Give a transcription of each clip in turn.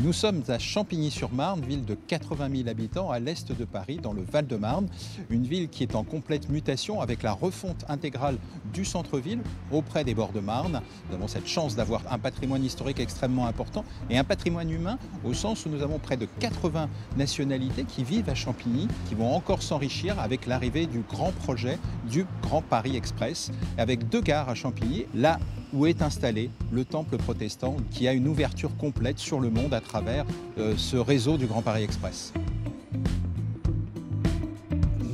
Nous sommes à Champigny-sur-Marne, ville de 80 000 habitants à l'est de Paris, dans le Val-de-Marne. Une ville qui est en complète mutation avec la refonte intégrale du centre-ville auprès des bords de Marne. Nous avons cette chance d'avoir un patrimoine historique extrêmement important et un patrimoine humain au sens où nous avons près de 80 nationalités qui vivent à Champigny, qui vont encore s'enrichir avec l'arrivée du grand projet du Grand Paris Express, avec 2 gares à Champigny, là où est installé le temple protestant qui a une ouverture complète sur le monde à travers ce réseau du Grand Paris Express.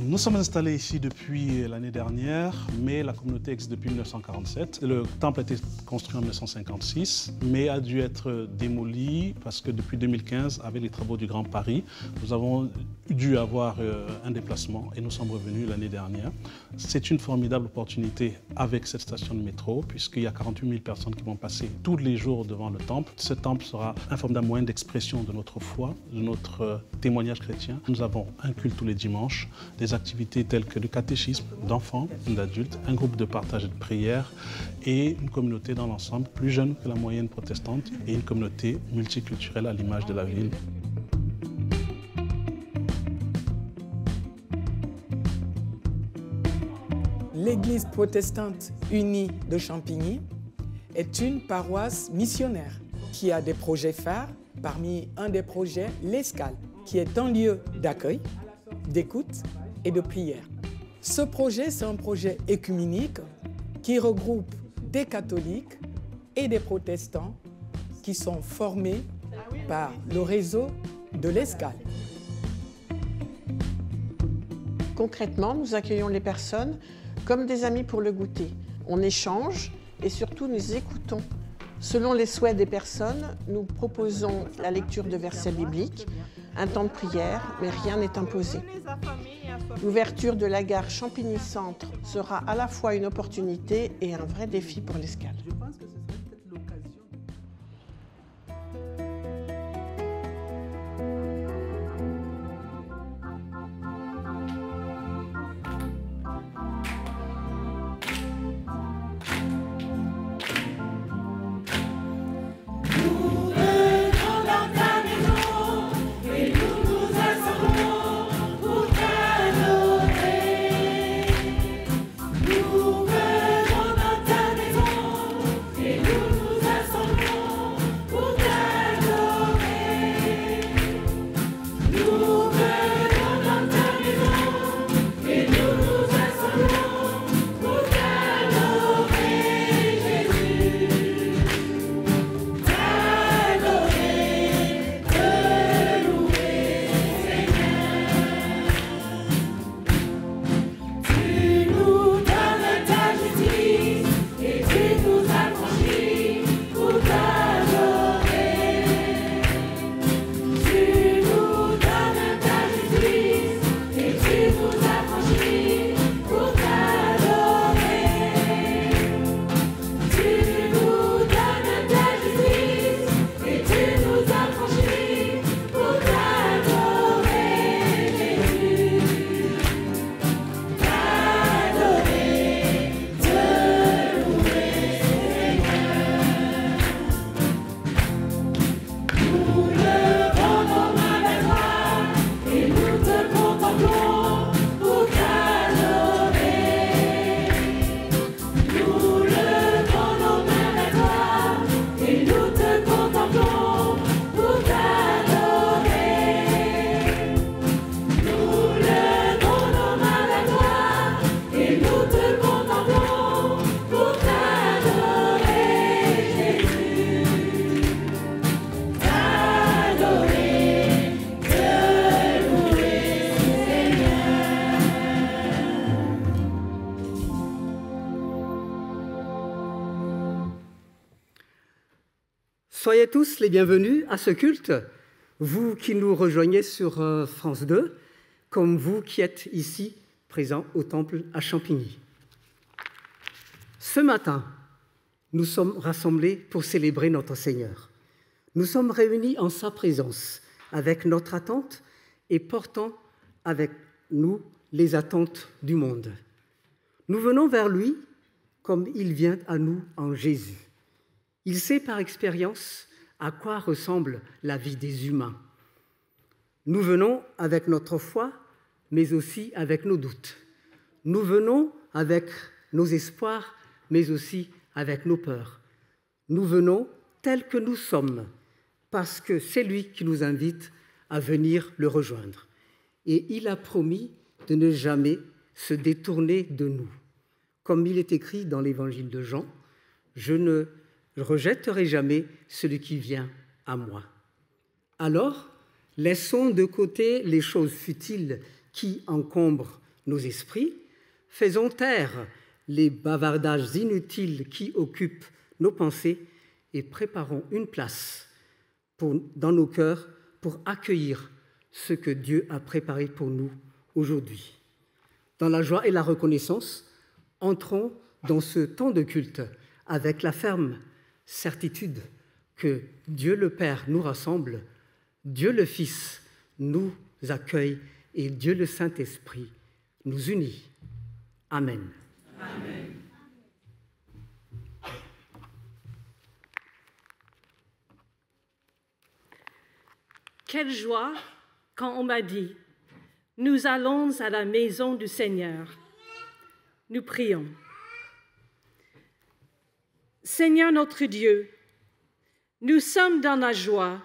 Nous sommes installés ici depuis l'année dernière, mais la communauté existe depuis 1947. Le temple a été construit en 1956, mais a dû être démoli parce que depuis 2015, avec les travaux du Grand Paris, nous avons dû avoir un déplacement et nous sommes revenus l'année dernière. C'est une formidable opportunité avec cette station de métro, puisqu'il y a 48 000 personnes qui vont passer tous les jours devant le temple. Ce temple sera un formidable moyen d'expression de notre foi, de notre témoignage chrétien. Nous avons un culte tous les dimanches, des activités telles que le catéchisme d'enfants, d'adultes, un groupe de partage et de prière et une communauté dans l'ensemble plus jeune que la moyenne protestante et une communauté multiculturelle à l'image de la ville. L'Église protestante unie de Champigny est une paroisse missionnaire qui a des projets phares. Parmi un des projets, l'Escale, qui est un lieu d'accueil, d'écoute et de prière. Ce projet, c'est un projet œcuménique qui regroupe des catholiques et des protestants qui sont formés par le réseau de l'Escale. Concrètement, nous accueillons les personnes comme des amis pour le goûter. On échange et surtout nous écoutons. Selon les souhaits des personnes, nous proposons la lecture de versets bibliques, un temps de prière, mais rien n'est imposé. L'ouverture de la gare Champigny-Centre sera à la fois une opportunité et un vrai défi pour l'Escale. Soyez tous les bienvenus à ce culte, vous qui nous rejoignez sur France 2, comme vous qui êtes ici présents au temple à Champigny. Ce matin, nous sommes rassemblés pour célébrer notre Seigneur. Nous sommes réunis en sa présence, avec notre attente et portant avec nous les attentes du monde. Nous venons vers lui comme il vient à nous en Jésus. Il sait par expérience à quoi ressemble la vie des humains. Nous venons avec notre foi, mais aussi avec nos doutes. Nous venons avec nos espoirs, mais aussi avec nos peurs. Nous venons tels que nous sommes, parce que c'est lui qui nous invite à venir le rejoindre. Et il a promis de ne jamais se détourner de nous. Comme il est écrit dans l'évangile de Jean, « Je ne rejetterai jamais celui qui vient à moi ». Alors, laissons de côté les choses futiles qui encombrent nos esprits, faisons taire les bavardages inutiles qui occupent nos pensées et préparons une place dans nos cœurs pour accueillir ce que Dieu a préparé pour nous aujourd'hui. Dans la joie et la reconnaissance, entrons dans ce temps de culte avec la ferme certitude que Dieu le Père nous rassemble, Dieu le Fils nous accueille et Dieu le Saint-Esprit nous unit. Amen. Amen. Quelle joie quand on m'a dit « Nous allons à la maison du Seigneur ». Nous prions. Seigneur notre Dieu, nous sommes dans la joie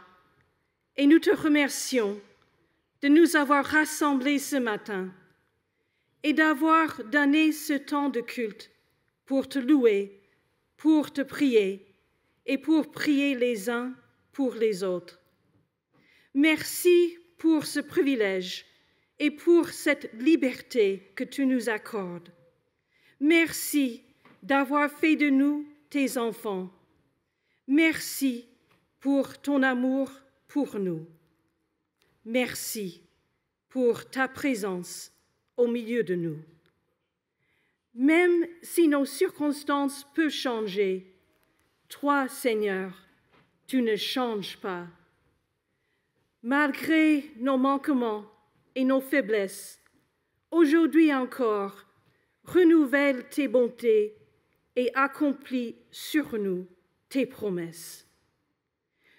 et nous te remercions de nous avoir rassemblés ce matin et d'avoir donné ce temps de culte pour te louer, pour te prier et pour prier les uns pour les autres. Merci pour ce privilège et pour cette liberté que tu nous accordes. Merci d'avoir fait de nous tes enfants. Merci pour ton amour pour nous. Merci pour ta présence au milieu de nous. Même si nos circonstances peuvent changer, toi, Seigneur, tu ne changes pas. Malgré nos manquements et nos faiblesses, aujourd'hui encore, renouvelle tes bontés et accomplis sur nous tes promesses.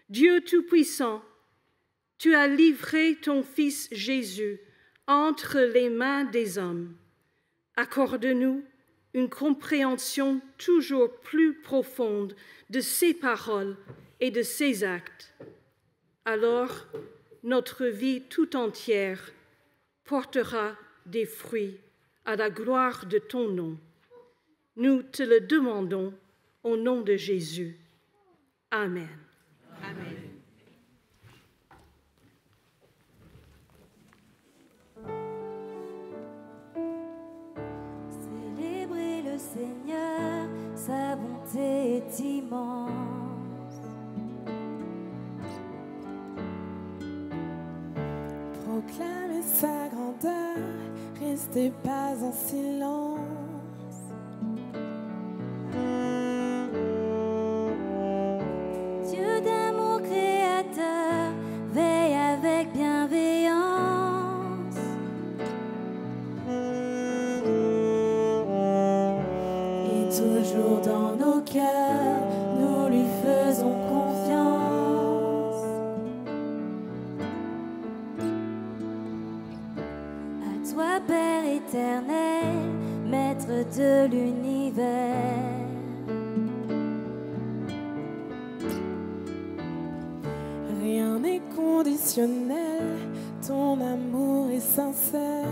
Dieu Tout-Puissant, tu as livré ton Fils Jésus entre les mains des hommes. Accorde-nous une compréhension toujours plus profonde de ses paroles et de ses actes. Alors, notre vie tout entière portera des fruits à la gloire de ton nom. Nous te le demandons au nom de Jésus. Amen. Amen. Célébrez le Seigneur, sa bonté est immense. Proclamez sa grandeur, restez pas en silence. Dieu d'amour créateur, veille avec bienveillance. Et toujours dans nos cœurs, nous lui faisons confiance. À toi, Père éternel, Maître de l'univers. Rien n'est conditionnel, ton amour est sincère.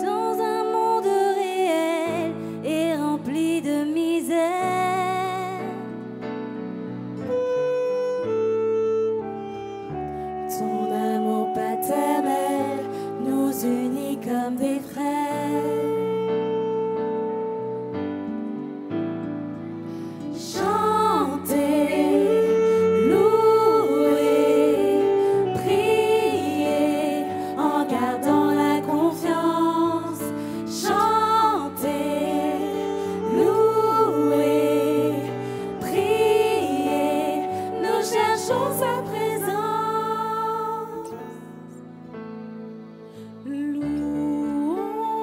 Dans un monde réel et rempli de misère, ton amour paternel nous unit comme des frères. Louons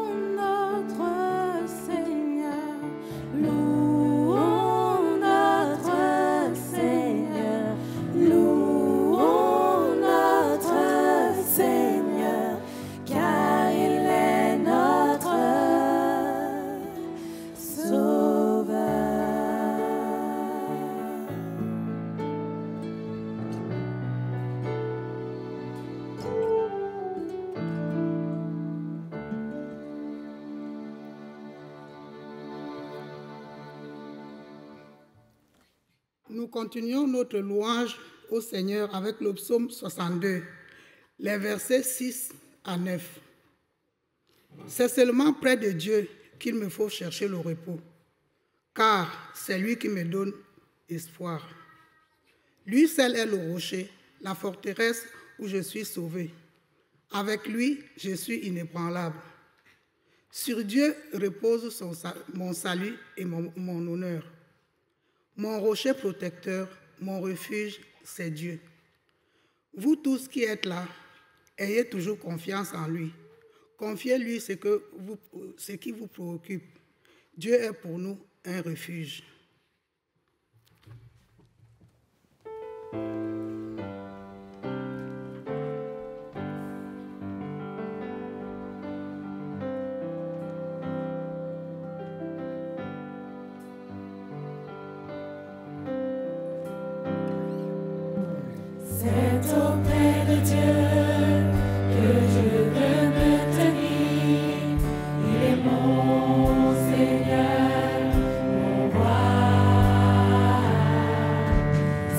continuons notre louange au Seigneur avec le psaume 62, les versets 6 à 9. C'est seulement près de Dieu qu'il me faut chercher le repos, car c'est lui qui me donne espoir. Lui seul est le rocher, la forteresse où je suis sauvé. Avec lui, je suis inébranlable. Sur Dieu repose mon salut et mon honneur. Mon rocher protecteur, mon refuge, c'est Dieu. Vous tous qui êtes là, ayez toujours confiance en lui. Confiez-lui ce qui vous préoccupe. Dieu est pour nous un refuge. C'est auprès de Dieu que je veux me tenir. Il est mon Seigneur, mon roi.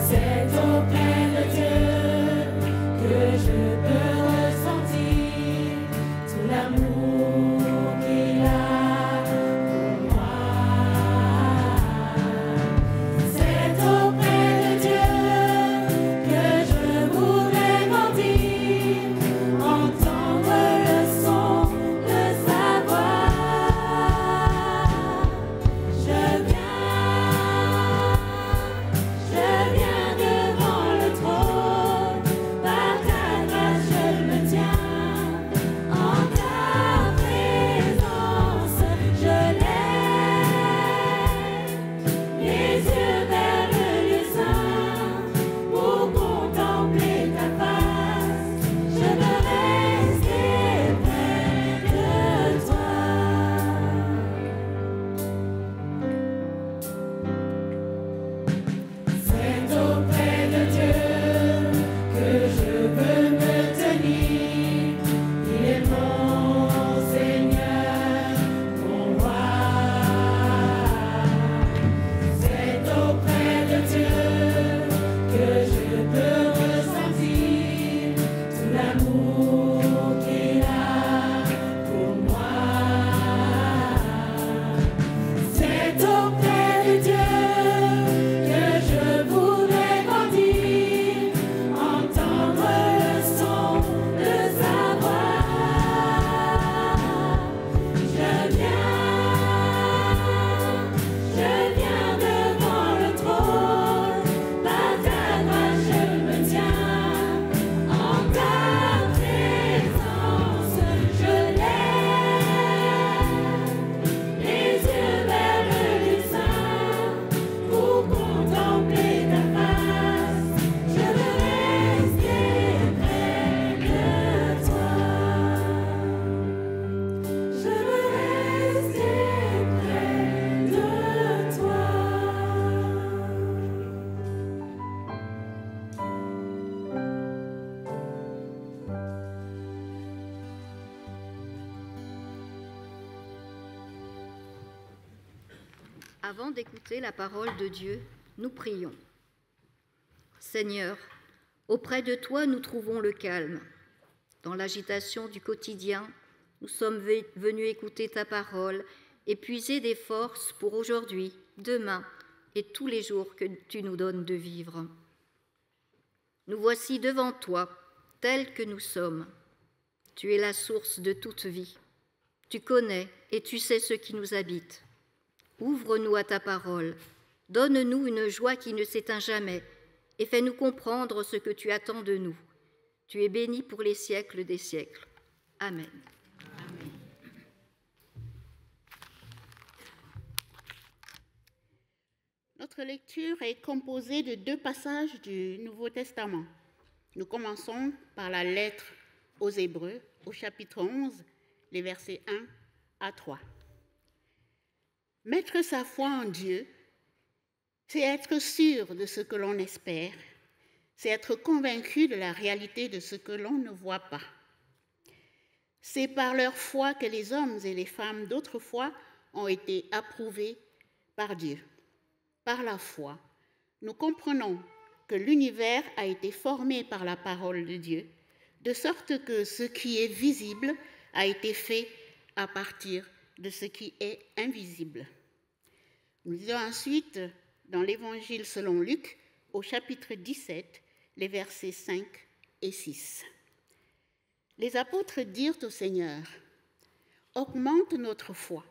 C'est auprès de Dieu que je peux ressentir tout l'amour qu'il a pour moi. C'est auprès de Dieu que je voudrais grandir, entendre le son de sa voix. Je viens devant le trône, par ta grâce je me tiens, en ta présence je lève les yeux vers le lieu saint, pour contempler ta face, je veux rester près de toi. C'est auprès de Dieu que je veux me tenir. Il est mon Seigneur, mon roi. C'est auprès de Dieu que je peux ressentir tout l'amour qu'il a pour moi. C'est auprès de Dieu que je voudrais grandir, entendre le son de sa voix. Je viens devant le trône, par ta grâce je me tiens, en ta présence je lève les yeux vers le lieu saint, pour contempler ta face, je veux rester près de toi. Je veux rester près de toi. Avant d'écouter la parole de Dieu, nous prions. Seigneur, auprès de toi, nous trouvons le calme. Dans l'agitation du quotidien, nous sommes venus écouter ta parole et puiser des forces pour aujourd'hui, demain et tous les jours que tu nous donnes de vivre. Nous voici devant toi, tels que nous sommes. Tu es la source de toute vie. Tu connais et tu sais ce qui nous habite. Ouvre-nous à ta parole, donne-nous une joie qui ne s'éteint jamais et fais-nous comprendre ce que tu attends de nous. Tu es béni pour les siècles des siècles. Amen. Notre lecture est composée de 2 passages du Nouveau Testament. Nous commençons par la lettre aux Hébreux, au chapitre 11, les versets 1 à 3. Mettre sa foi en Dieu, c'est être sûr de ce que l'on espère, c'est être convaincu de la réalité de ce que l'on ne voit pas. C'est par leur foi que les hommes et les femmes d'autrefois ont été approuvés par Dieu. Par la foi, nous comprenons que l'univers a été formé par la parole de Dieu, de sorte que ce qui est visible a été fait à partir de ce qui est invisible. Nous lisons ensuite dans l'Évangile selon Luc, au chapitre 17, les versets 5 et 6. Les apôtres dirent au Seigneur, « Augmente notre foi. »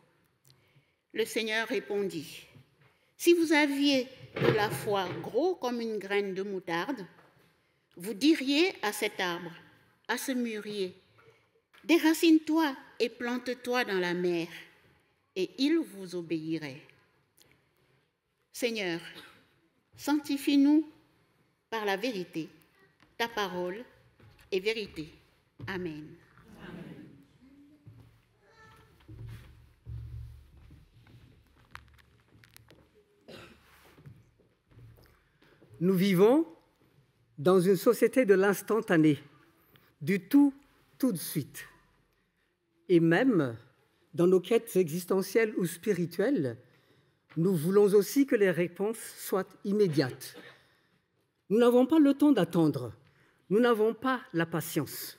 Le Seigneur répondit, « Si vous aviez de la foi gros comme une graine de moutarde, vous diriez à cet arbre, à ce mûrier, « Déracine-toi et plante-toi dans la mer, et il vous obéirait. » Seigneur, sanctifie-nous par la vérité. Ta parole est vérité. Amen. Nous vivons dans une société de l'instantané, du tout de suite. Et même dans nos quêtes existentielles ou spirituelles, nous voulons aussi que les réponses soient immédiates. Nous n'avons pas le temps d'attendre, nous n'avons pas la patience.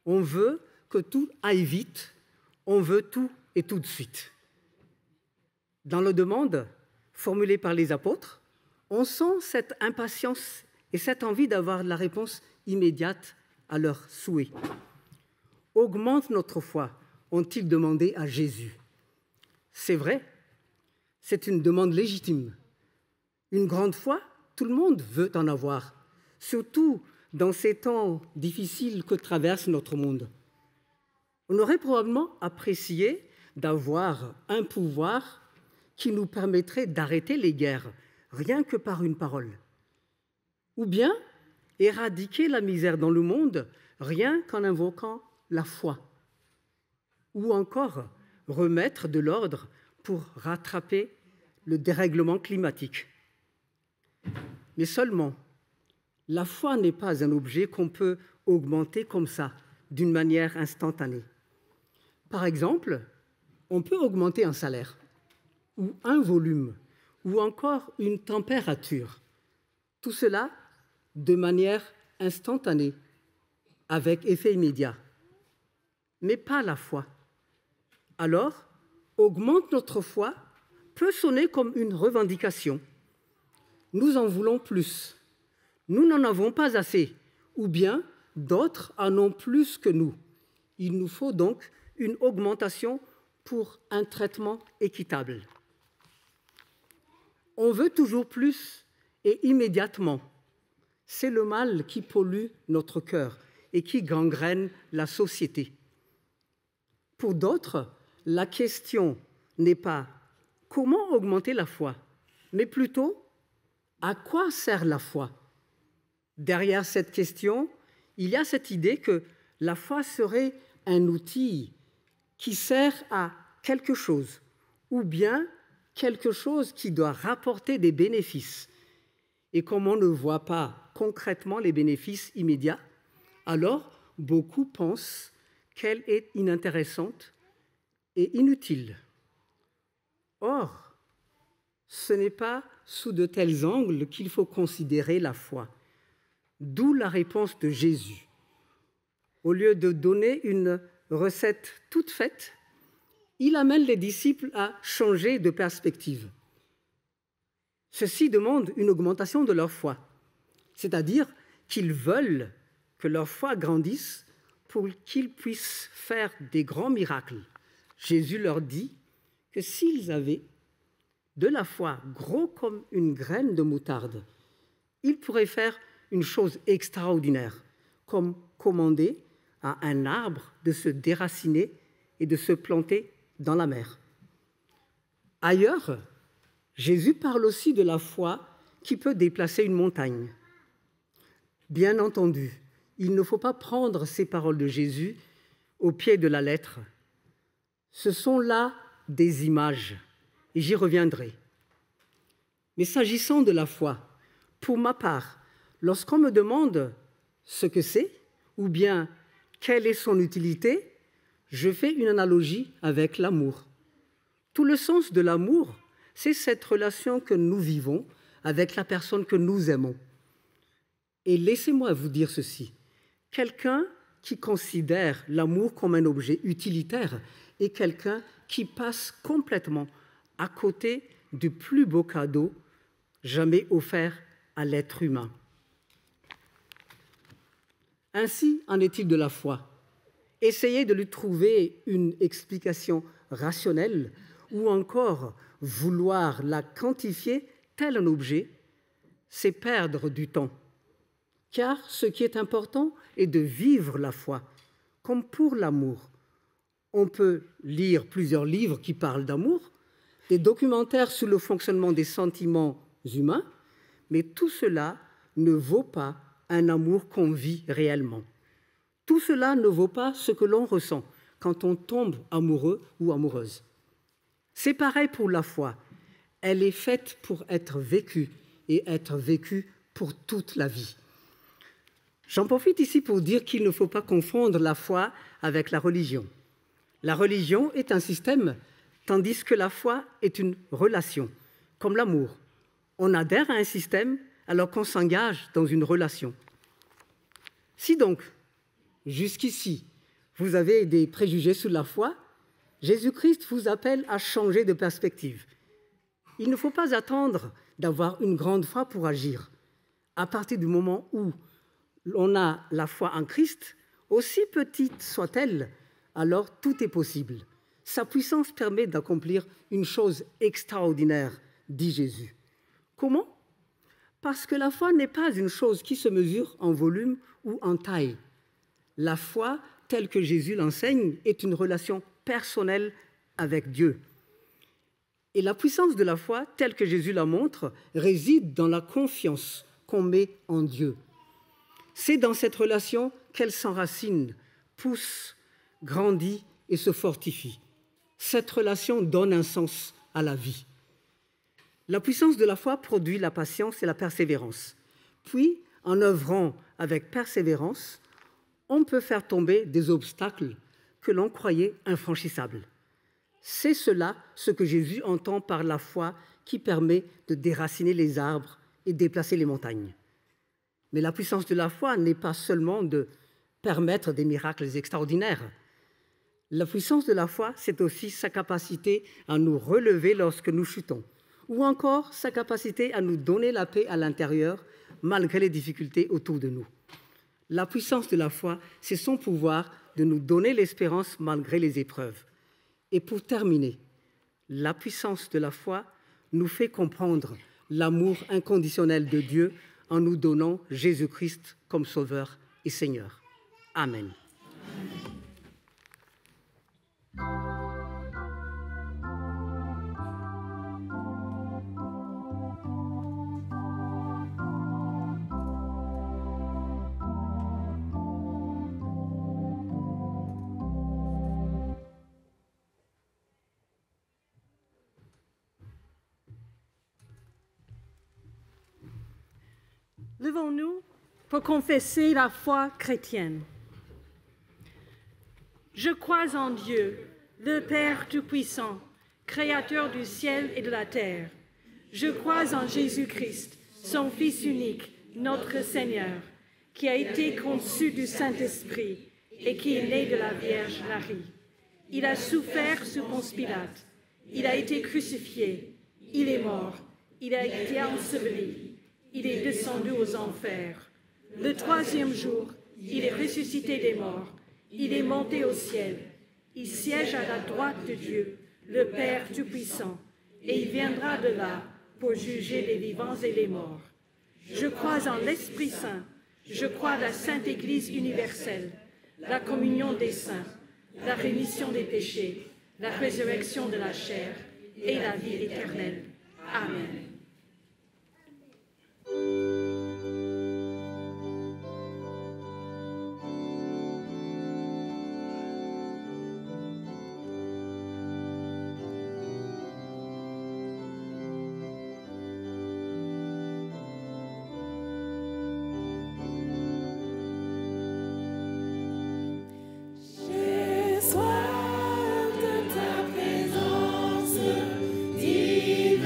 On veut que tout aille vite, on veut tout et tout de suite. Dans la demande formulée par les apôtres, on sent cette impatience et cette envie d'avoir la réponse immédiate à leurs souhaits. Augmente notre foi, ont-ils demandé à Jésus. C'est vrai, c'est une demande légitime. Une grande foi, tout le monde veut en avoir, surtout dans ces temps difficiles que traverse notre monde. On aurait probablement apprécié d'avoir un pouvoir qui nous permettrait d'arrêter les guerres, rien que par une parole. Ou bien éradiquer la misère dans le monde, rien qu'en invoquant la foi. Ou encore remettre de l'ordre pour rattraper le dérèglement climatique. Mais seulement, la foi n'est pas un objet qu'on peut augmenter comme ça, d'une manière instantanée. Par exemple, on peut augmenter un salaire, ou un volume, ou encore une température. Tout cela de manière instantanée, avec effet immédiat. Mais pas la foi. Alors, augmente notre foi peut sonner comme une revendication. Nous en voulons plus. Nous n'en avons pas assez. Ou bien, d'autres en ont plus que nous. Il nous faut donc une augmentation pour un traitement équitable. On veut toujours plus et immédiatement. C'est le mal qui pollue notre cœur et qui gangrène la société. Pour d'autres, la question n'est pas comment augmenter la foi, mais plutôt à quoi sert la foi. Derrière cette question, il y a cette idée que la foi serait un outil qui sert à quelque chose, ou bien quelque chose qui doit rapporter des bénéfices. Et comme on ne voit pas concrètement les bénéfices immédiats, alors beaucoup pensent qu'elle est inintéressante et inutile. Or, ce n'est pas sous de tels angles qu'il faut considérer la foi. D'où la réponse de Jésus. Au lieu de donner une recette toute faite, il amène les disciples à changer de perspective. Ceux-ci demandent une augmentation de leur foi, c'est-à-dire qu'ils veulent que leur foi grandisse pour qu'ils puissent faire des grands miracles. Jésus leur dit que s'ils avaient de la foi gros comme une graine de moutarde, ils pourraient faire une chose extraordinaire, comme commander à un arbre de se déraciner et de se planter dans la mer. Ailleurs, Jésus parle aussi de la foi qui peut déplacer une montagne. Bien entendu, il ne faut pas prendre ces paroles de Jésus au pied de la lettre. Ce sont là des images, et j'y reviendrai. Mais s'agissant de la foi, pour ma part, lorsqu'on me demande ce que c'est, ou bien quelle est son utilité, je fais une analogie avec l'amour. Tout le sens de l'amour, c'est cette relation que nous vivons avec la personne que nous aimons. Et laissez-moi vous dire ceci, quelqu'un qui considère l'amour comme un objet utilitaire est quelqu'un qui passe complètement à côté du plus beau cadeau jamais offert à l'être humain. Ainsi en est-il de la foi. Essayer de lui trouver une explication rationnelle ou encore vouloir la quantifier tel un objet, c'est perdre du temps. Car ce qui est important est de vivre la foi, comme pour l'amour. On peut lire plusieurs livres qui parlent d'amour, des documentaires sur le fonctionnement des sentiments humains, mais tout cela ne vaut pas un amour qu'on vit réellement. Tout cela ne vaut pas ce que l'on ressent quand on tombe amoureux ou amoureuse. C'est pareil pour la foi. Elle est faite pour être vécue et être vécue pour toute la vie. J'en profite ici pour dire qu'il ne faut pas confondre la foi avec la religion. La religion est un système, tandis que la foi est une relation, comme l'amour. On adhère à un système alors qu'on s'engage dans une relation. Si donc, jusqu'ici, vous avez des préjugés sur la foi, Jésus-Christ vous appelle à changer de perspective. Il ne faut pas attendre d'avoir une grande foi pour agir. À partir du moment où on a la foi en Christ, aussi petite soit-elle, alors tout est possible. Sa puissance permet d'accomplir une chose extraordinaire, dit Jésus. Comment ? Parce que la foi n'est pas une chose qui se mesure en volume ou en taille. La foi, telle que Jésus l'enseigne, est une relation personnelle avec Dieu. Et la puissance de la foi, telle que Jésus la montre, réside dans la confiance qu'on met en Dieu. C'est dans cette relation qu'elle s'enracine, pousse, grandit et se fortifie. Cette relation donne un sens à la vie. La puissance de la foi produit la patience et la persévérance. Puis, en œuvrant avec persévérance, on peut faire tomber des obstacles que l'on croyait infranchissables. C'est cela ce que Jésus entend par la foi qui permet de déraciner les arbres et déplacer les montagnes. Mais la puissance de la foi n'est pas seulement de permettre des miracles extraordinaires. La puissance de la foi, c'est aussi sa capacité à nous relever lorsque nous chutons, ou encore sa capacité à nous donner la paix à l'intérieur malgré les difficultés autour de nous. La puissance de la foi, c'est son pouvoir de nous donner l'espérance malgré les épreuves. Et pour terminer, la puissance de la foi nous fait comprendre l'amour inconditionnel de Dieu en nous donnant Jésus-Christ comme Sauveur et Seigneur. Amen. Levons-nous pour confesser la foi chrétienne. Je crois en Dieu, le Père Tout-Puissant, Créateur du ciel et de la terre. Je crois en Jésus-Christ, son Fils unique, notre Seigneur, qui a été conçu du Saint-Esprit et qui est né de la Vierge Marie. Il a souffert sous Ponce Pilate. Il a été crucifié. Il est mort. Il a été enseveli. Il est descendu aux enfers. Le troisième jour, il est ressuscité des morts. Il est monté au ciel. Il siège à la droite de Dieu, le Père Tout-Puissant, et il viendra de là pour juger les vivants et les morts. Je crois en l'Esprit Saint. Je crois à la Sainte Église universelle, la communion des saints, la rémission des péchés, la résurrection de la chair et la vie éternelle. Amen. J'ai soif de ta présence divine.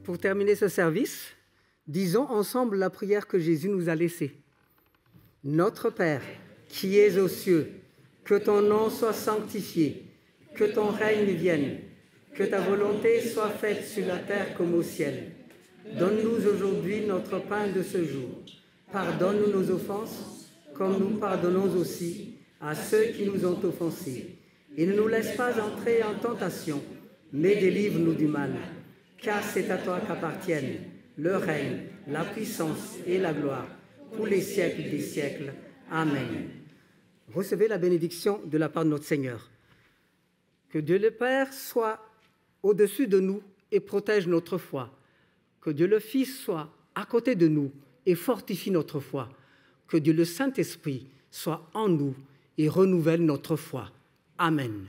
Pour terminer ce service, disons ensemble la prière que Jésus nous a laissée. Notre Père, qui es aux cieux, que ton nom soit sanctifié, que ton règne vienne, que ta volonté soit faite sur la terre comme au ciel. Donne-nous aujourd'hui notre pain de ce jour. Pardonne-nous nos offenses, comme nous pardonnons aussi à ceux qui nous ont offensés. Et ne nous laisse pas entrer en tentation, mais délivre-nous du mal. Car c'est à toi qu'appartiennent le règne, la puissance et la gloire, pour les siècles des siècles. Amen. Recevez la bénédiction de la part de notre Seigneur. Que Dieu le Père soit au-dessus de nous et protège notre foi. Que Dieu le Fils soit à côté de nous et fortifie notre foi. Que Dieu le Saint-Esprit soit en nous et renouvelle notre foi. Amen.